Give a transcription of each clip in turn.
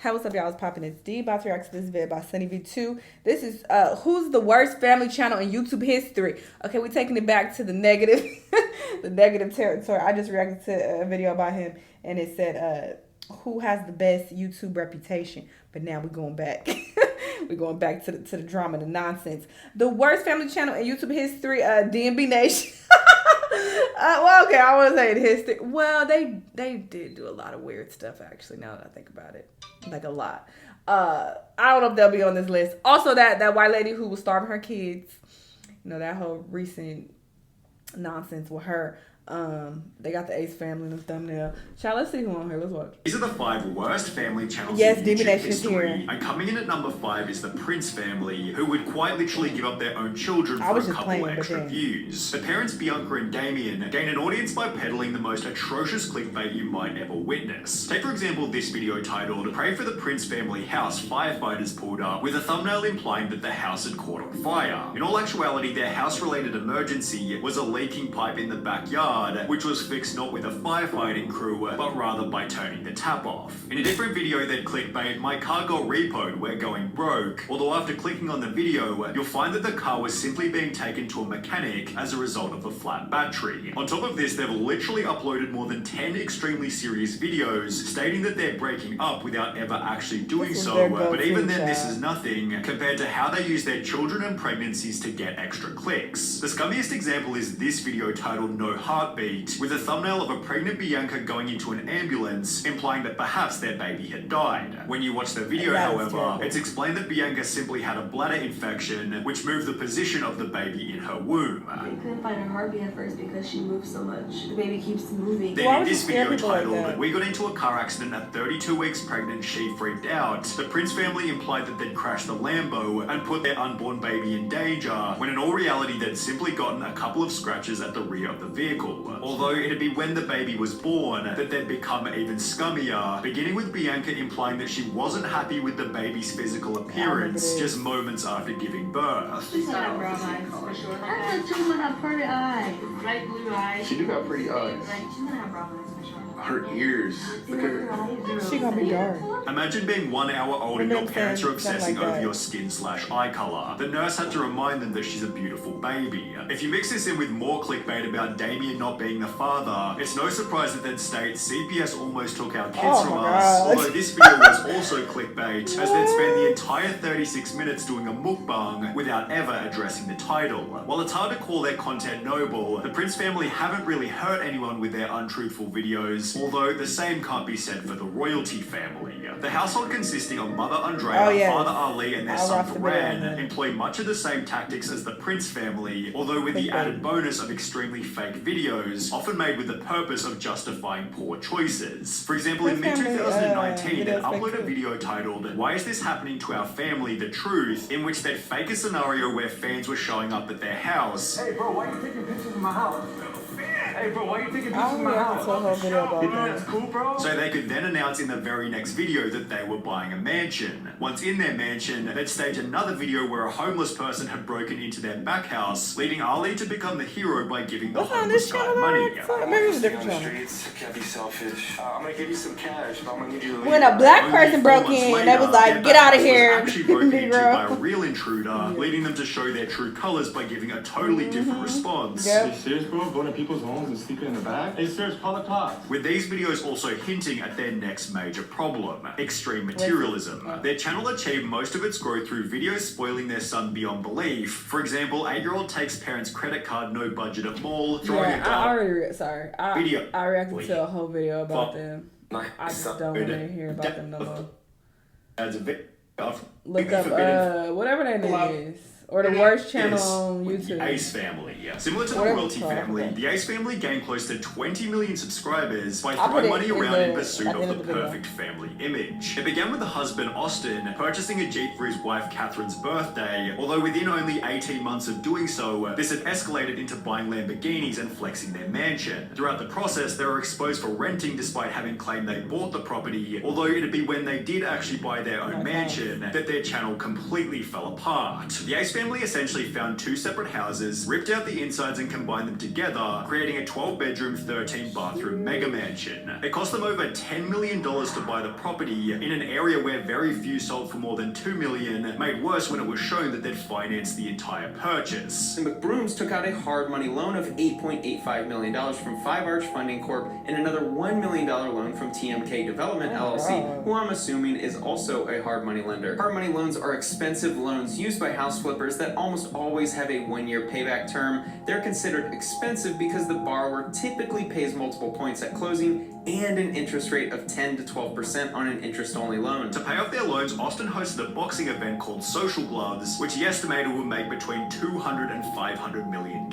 Hey, what's up, y'all? It's popping. It's D. About to react to this vid by Sunny V2. This is who's the worst family channel in YouTube history. Okay, we're taking it back to the negative, the negative territory. I just reacted to a video about him, and it said who has the best YouTube reputation. But now we're going back. We're going back to the drama, the nonsense. The worst family channel in YouTube history. DMB Nation. Well, okay, I want to say in history. Well, they did do a lot of weird stuff, actually, now that I think about it. Like, a lot. I don't know if they'll be on this list. Also, that white lady who was starving her kids. You know, that whole recent nonsense with her. They got the Ace family in the thumbnail. Child, let's see who on here. Let's watch. These are the 5 worst family channels in YouTube history. And coming in at number 5 is the Prince family, who would quite literally give up their own children for a couple extra views. The parents Bianca and Damien gain an audience by peddling the most atrocious clickbait you might ever witness. Take for example this video titled "Pray for the Prince family house firefighters pulled up," with a thumbnail implying that the house had caught on fire. In all actuality, their house-related emergency was a leaking pipe in the backyard, which was fixed not with a firefighting crew, but rather by turning the tap off. In a different video that clickbait, "My car got repoed, we're going broke," although after clicking on the video, you'll find that the car was simply being taken to a mechanic as a result of a flat battery. On top of this, they've literally uploaded more than 10 extremely serious videos stating that they're breaking up without ever actually doing so, but even then this is nothing compared to how they use their children and pregnancies to get extra clicks. The scummiest example is this video titled "No Heartbeat," with a thumbnail of a pregnant Bianca going into an ambulance, implying that perhaps their baby had died. When you watch the video, however, it's explained that Bianca simply had a bladder infection, which moved the position of the baby in her womb. They couldn't find her heartbeat at first because she moved so much. The baby keeps moving. Then in this video titled "We got into a car accident at 32 weeks pregnant, she freaked out," the Prince family implied that they'd crashed the Lambo and put their unborn baby in danger, when in all reality they'd simply gotten a couple of scratches at the rear of the vehicle. Although it'd be when the baby was born that they'd become even scummier, beginning with Bianca implying that she wasn't happy with the baby's physical appearance just moments after giving birth. She's gonna have brown eyes for sure. I thought she was gonna have pretty eyes. Bright blue eyes. She do got pretty eyes. She's gonna have brown eyes for sure. Her ears. Look at her. She gonna be dark. Imagine being 1 hour old and your parents are obsessing over your skin/eye color. The nurse had to remind them that she's a beautiful baby. If you mix this in with more clickbait about Damien not being the father, it's no surprise that they'd state "CPS almost took our kids from us." Although this video was also clickbait, as they'd spend the entire 36 minutes doing a mukbang without ever addressing the title. While it's hard to call their content noble, the Prince family haven't really hurt anyone with their untruthful videos, although the same can't be said for the royalty family. The household consisting of Mother Andrea, Father Ali, and their son Ferran employ much of the same tactics as the Prince family, although with the added bonus of extremely fake videos, often made with the purpose of justifying poor choices. For example, in mid-2019, they'd upload a video titled "Why is this happening to our family? The truth," in which they'd fake a scenario where fans were showing up at their house. "Hey bro, why are you taking pictures of my house? Hey bro, why are you taking pictures of my house? You think that's cool, bro?" So they could then announce in the very next video that they were buying a mansion. Once in their mansion, they'd stage another video where a homeless person had broken into their back house, leading Ali to become the hero by giving the homeless guy money. Maybe it's a different channel. Streets, can't be selfish. I'm gonna give you some cash, but I'm gonna need you to leave. When a black person broke in, they was like, "Get out of here." Actually broken into by a real intruder, leading them to show their true colors by giving a totally different response. Are you serious, bro? Going to people's homes and sleeping in the back? Hey, serious, call the cops. With these videos also hinting at their next major problem, extreme materialism. Their channel achieved most of its growth through videos spoiling their son beyond belief. For example, 8-year-old takes parents' credit card, no budget at mall, throwing a I reacted to a whole video about them. I just don't want to hear about them no more. Look up whatever that name is. Or the worst channel on YouTube. The Ace family. Similar to the royalty family, the Ace family gained close to 20 million subscribers by throwing money around in pursuit of the perfect family image. It began with the husband, Austin, purchasing a Jeep for his wife, Catherine's birthday, although within only 18 months of doing so, this had escalated into buying Lamborghinis and flexing their mansion. Throughout the process, they were exposed for renting despite having claimed they bought the property, although it'd be when they did actually buy their own mansion that their channel completely fell apart. The Ace family essentially found two separate houses, ripped out the insides and combined them together, creating a 12-bedroom, 13-bathroom mega mansion. It cost them over $10 million to buy the property in an area where very few sold for more than $2 million, made worse when it was shown that they'd financed the entire purchase. The McBrooms took out a hard money loan of $8.85 million from Five Arch Funding Corp and another $1 million loan from TMK Development LLC, who I'm assuming is also a hard money lender. Hard money loans are expensive loans used by house flippers that almost always have a 1-year payback term. They're considered expensive because the borrower typically pays multiple points at closing and an interest rate of 10 to 12% on an interest-only loan. To pay off their loans, Austin hosted a boxing event called Social Gloves, which he estimated would make between $200 and $500 million.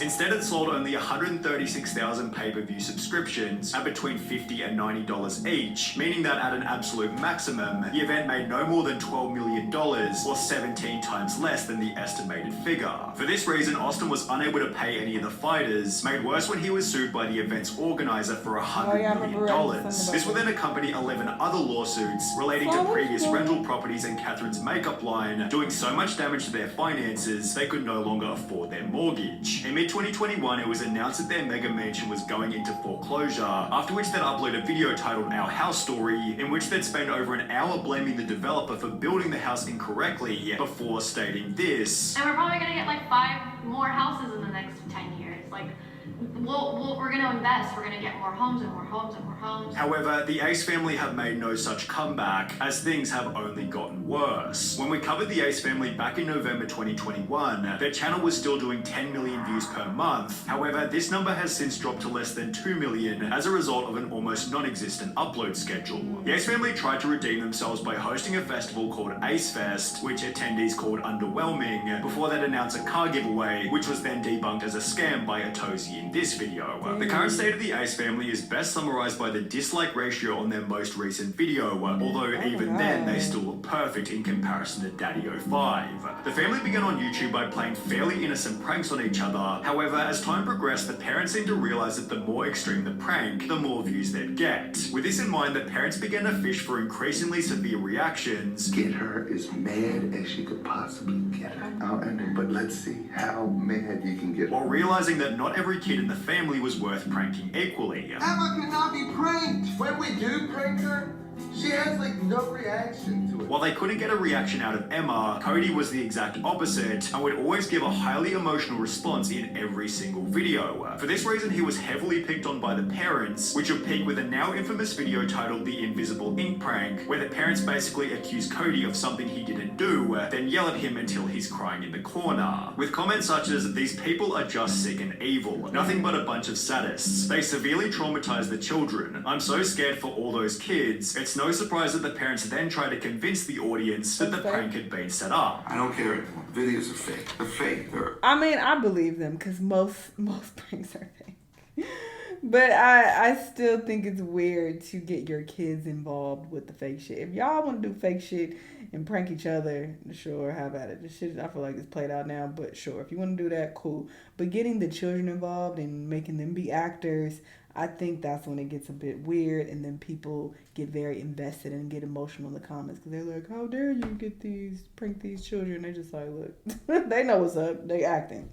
Instead, it sold only 136,000 pay-per-view subscriptions at between $50 and $90 each, meaning that at an absolute maximum, the event made no more than $12 million, or 17 times less than the estimated figure. For this reason, Austin was unable to pay any of the fighters, made worse when he was sued by the event's organizer for $100 million. This would then accompany 11 other lawsuits relating to previous rental properties and Catherine's makeup line, doing so much damage to their finances they could no longer afford their mortgage. In mid-2021, it was announced that their mega mansion was going into foreclosure, after which they'd upload a video titled Our House Story, in which they'd spend over an hour blaming the developer for building the house incorrectly, before stating this. And we're probably gonna get like 5 more houses in the next 10 years. Like, we're going to invest. We're going to get more homes and more homes and more homes. However, the Ace family have made no such comeback, as things have only gotten worse. When we covered the Ace family back in November 2021, their channel was still doing 10 million views per month. However, this number has since dropped to less than 2 million as a result of an almost non-existent upload schedule. The Ace family tried to redeem themselves by hosting a festival called Ace Fest, which attendees called underwhelming, before they'd announce a car giveaway, which was then debunked as a scam by Atozy in this video. The current state of the Ace family is best summarized by the dislike ratio on their most recent video, although even then they still look perfect in comparison to Daddy5. The family began on YouTube by playing fairly innocent pranks on each other. However, as time progressed, the parents seemed to realize that the more extreme the prank, the more views they'd get. With this in mind, the parents began to fish for increasingly severe reactions. Get her as mad as she could possibly get her. But let's see how mad you can get her. While realizing that not every kid in the family was worth pranking equally. Emma cannot be pranked. When we do prank her, she has like no reaction to it. While they couldn't get a reaction out of Emma, Cody was the exact opposite and would always give a highly emotional response in every single video. For this reason, he was heavily picked on by the parents, which would peak with a now infamous video titled The Invisible Ink Prank, where the parents basically accuse Cody of something he didn't do, then yell at him until he's crying in the corner. With comments such as, "These people are just sick and evil, nothing but a bunch of sadists. They severely traumatize the children. I'm so scared for all those kids. It's no surprise that the parents then try to convince the audience that the prank had been set up." I don't care anymore. Videos are fake. They're fake. I mean, I believe them because most pranks are fake. But I still think it's weird to get your kids involved with the fake shit. If y'all want to do fake shit and prank each other, sure, have at it. This shit, I feel like it's played out now, but sure, if you want to do that, cool. But getting the children involved and making them be actors, I think that's when it gets a bit weird, and then people get very invested and get emotional in the comments because they're like, "How dare you prank these children?" They're just like, look, they know what's up. They acting.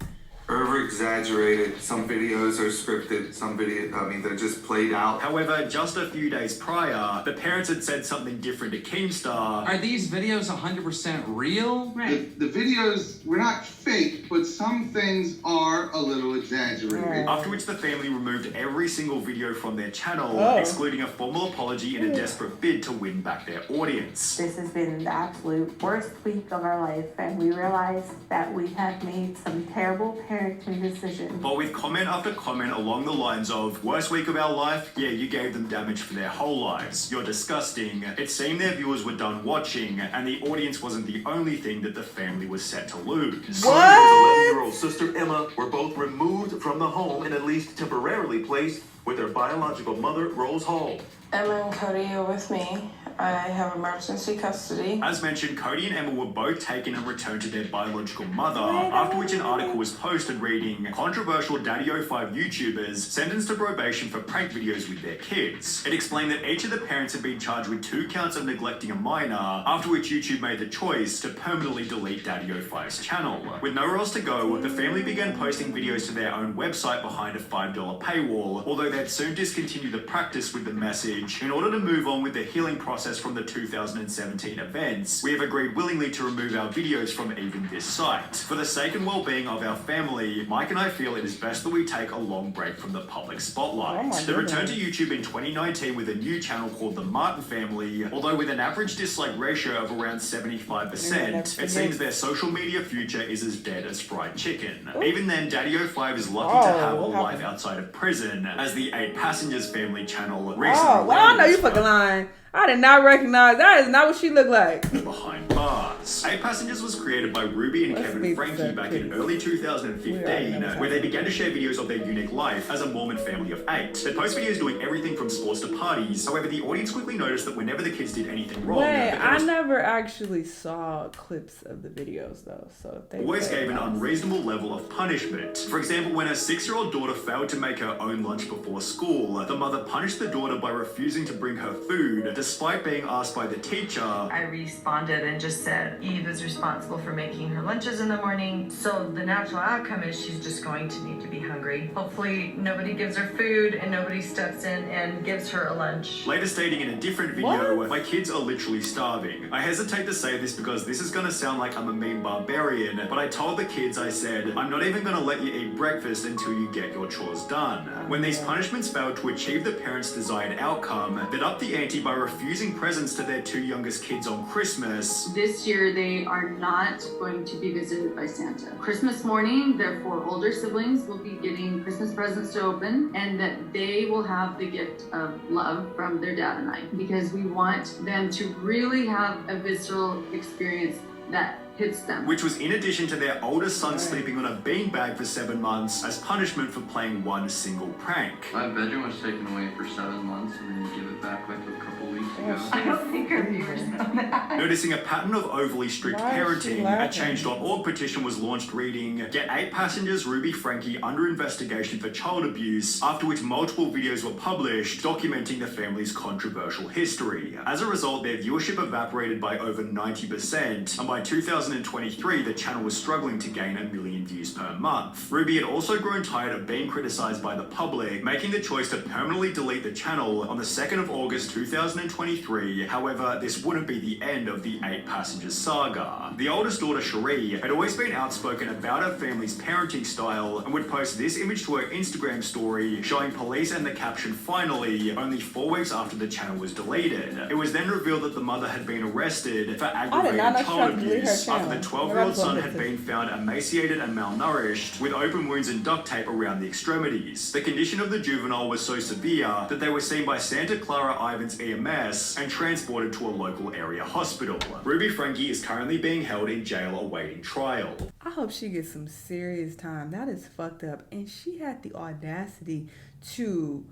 Over-exaggerated. Some videos are scripted. Some they're just played out. However, just a few days prior, the parents had said something different to Keemstar. Are these videos 100% real? Right. The videos were not fake, but some things are a little exaggerated. After which the family removed every single video from their channel, excluding a formal apology in a desperate bid to win back their audience. This has been the absolute worst week of our life, and we realize that we have made some terrible parenting decisions. But with comment after comment along the lines of, "Worst week of our life? Yeah, you gave them damage for their whole lives. You're disgusting." It seemed their viewers were done watching, and the audience wasn't the only thing that the family was set to lose. What? Cody's 11-year-old sister Emma were both removed from the home and at least temporarily placed with their biological mother, Rose Hall. Emma and Cody are with me. I have emergency custody. As mentioned, Cody and Emma were both taken and returned to their biological mother, after which an article was posted reading, controversial Daddy5 YouTubers sentenced to probation for prank videos with their kids. It explained that each of the parents had been charged with 2 counts of neglecting a minor, after which YouTube made the choice to permanently delete Daddy5's channel. With nowhere else to go, the family began posting videos to their own website behind a $5 paywall, although they'd soon discontinue the practice with the message, in order to move on with the healing process from the 2017 events, we have agreed willingly to remove our videos from even this site. For the sake and well-being of our family, Mike and I feel it is best that we take a long break from the public spotlight. They returned to YouTube in 2019 with a new channel called the Martin Family, although with an average dislike ratio of around 75%, it seems their social media future is as dead as fried chicken. Even then, Daddy5 is lucky to have a life outside of prison, as the 8 Passengers Family channel recently I know you fucking lying. I did not recognize. That is not what she looked like. Behind bars. 8 Passengers was created by Ruby and Kevin Frankie back in early 2015, where they began to share videos of their unique life as a Mormon family of 8. They post videos doing everything from sports to parties. However, the audience quickly noticed that whenever the kids did anything wrong, I never actually saw clips of the videos though, so if they always gave an unreasonable level of punishment. For example, when a 6-year-old daughter failed to make her own lunch before school, the mother punished the daughter by refusing to bring her food, despite being asked by the teacher. I responded and just said Eve is responsible for making her lunches in the morning, so the natural outcome is she's just going to need to be hungry. Hopefully nobody gives her food and nobody steps in and gives her a lunch. Later stating in a different video, my kids are literally starving. I hesitate to say this because this is going to sound like I'm a mean barbarian, but I told the kids, I said, I'm not even going to let you eat breakfast until you get your chores done. When these punishments failed to achieve the parents' desired outcome, they'd up the ante by refusing presents to their 2 youngest kids on Christmas. This year they are not going to be visited by Santa. Christmas morning, their 4 older siblings will be getting Christmas presents to open, and that they will have the gift of love from their dad and I, because we want them to really have a visceral experience that hits them. Which was in addition to their oldest son sleeping on a beanbag for 7 months as punishment for playing one single prank. My bedroom was taken away for 7 months and then you give it back like a couple weeks ago. I don't think our viewers know that. Noticing a pattern of overly strict parenting, a Change.org petition was launched reading, "Get 8 Passengers Ruby Frankie under investigation for child abuse," after which multiple videos were published documenting the family's controversial history. As a result, their viewership evaporated by over 90%, and by 2023, the channel was struggling to gain 1 million views per month. Ruby had also grown tired of being criticized by the public, making the choice to permanently delete the channel on the 2nd of August 2023. However, this wouldn't be the end of the 8 Passengers saga. The oldest daughter, Cherie, had always been outspoken about her family's parenting style and would post this image to her Instagram story showing police and the caption "finally" only 4 weeks after the channel was deleted. It was then revealed that the mother had been arrested for aggravated child abuse after the 12-year-old son had been found emaciated and malnourished with open wounds and duct tape around the extremities. The condition of the juvenile was so severe that they were seen by Santa Clara Island's EMS and transported to a local area hospital. Ruby Frankie is currently being held in jail awaiting trial. I hope she gets some serious time. That is fucked up. And she had the audacity to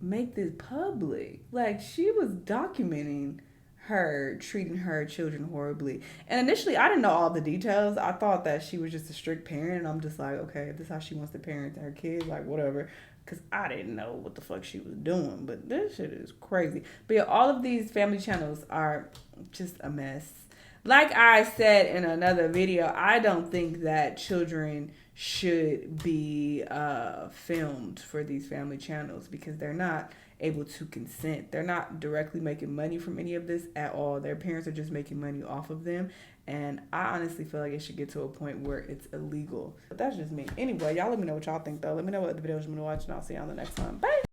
make this public. Like, she was documenting her treating her children horribly. And initially, I didn't know all the details. I thought that she was just a strict parent. And I'm just like, okay, if this is how she wants to parent her kids, like, whatever. Because I didn't know what the fuck she was doing. But this shit is crazy. But yeah, all of these family channels are just a mess. Like I said in another video, I don't think that children should be filmed for these family channels because they're not able to consent. They're not directly making money from any of this at all. Their parents are just making money off of them. And I honestly feel like it should get to a point where it's illegal. But that's just me. Anyway, y'all let me know what y'all think though. Let me know what the videos you want to watch and I'll see you on the next one. Bye!